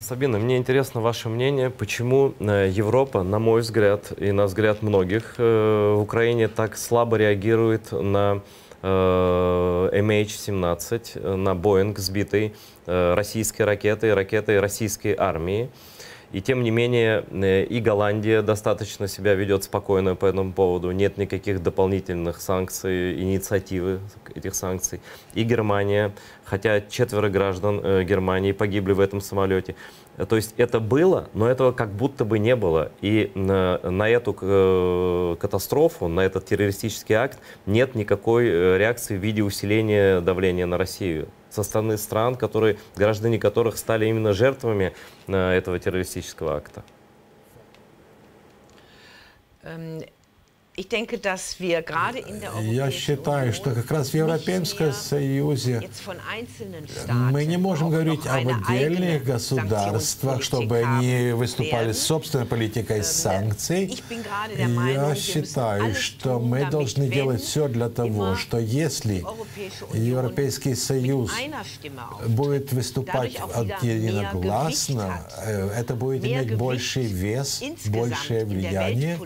Сабина, мне интересно ваше мнение, почему Европа, на мой взгляд, и на взгляд многих, в Украине так слабо реагирует на MH17, на Боинг, сбитый российской ракетой, ракетой российской армии. И тем не менее и Голландия достаточно себя ведет спокойно по этому поводу. Нет никаких дополнительных санкций, инициативы этих санкций. И Германия, хотя 4 граждан Германии погибли в этом самолете. То есть это было, но этого как будто бы не было. И на эту катастрофу, на этот террористический акт нет никакой реакции в виде усиления давления на Россию со стороны стран, граждане которых стали именно жертвами этого террористического акта. Я считаю, что как раз в Европейском Союзе мы не можем говорить об отдельных государствах, чтобы они выступали с собственной политикой санкций. Я считаю, что мы должны делать все для того, что если Европейский Союз будет выступать единогласно, это будет иметь больший вес, большее влияние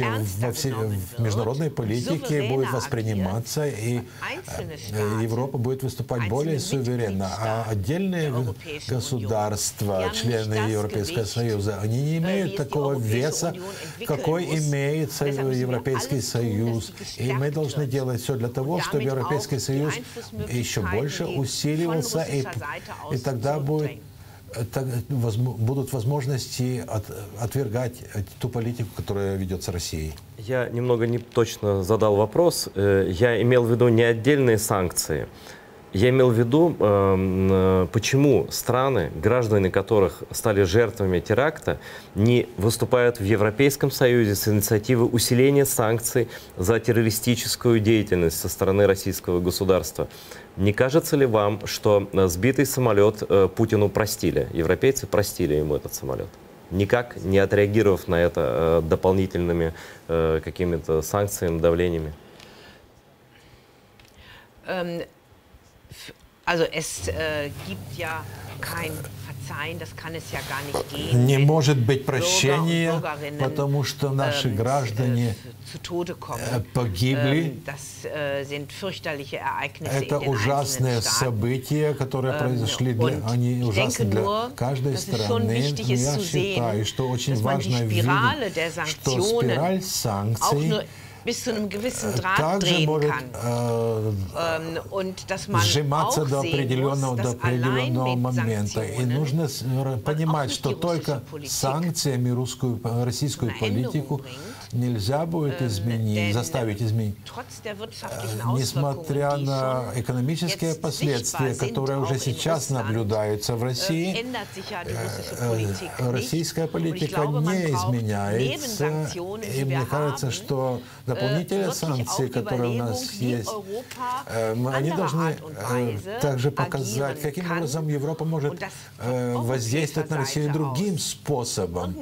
в международной политике будет восприниматься, и Европа будет выступать более суверенно. А отдельные государства, члены Европейского Союза, они не имеют такого веса, какой имеет Европейский Союз. И мы должны делать все для того, чтобы Европейский Союз еще больше усиливался, и тогда будут возможности отвергать ту политику, которая ведется Россией. Я немного не точно задал вопрос. Я имел в виду не отдельные санкции. Я имел в виду, почему страны, граждане которых стали жертвами теракта, не выступают в Европейском Союзе с инициативой усиления санкций за террористическую деятельность со стороны российского государства. Не кажется ли вам, что сбитый самолет Путину простили? Европейцы простили ему этот самолет, никак не отреагировав на это дополнительными какими-то санкциями, давлениями? Не может быть прощения, потому что наши граждане погибли. Это ужасные события, которые произошли, они ужасны для каждой страны. Но я считаю, что очень важно видеть, что спираль санкций также может сжиматься до определенного момента. И нужно понимать, что только санкциями российскую политику нельзя будет заставить изменить. Несмотря на экономические последствия, которые уже сейчас наблюдаются в России, российская политика не изменяется. И мне кажется, что дополнительные санкции, которые у нас есть, они должны также показать, каким образом Европа может воздействовать на Россию другим способом.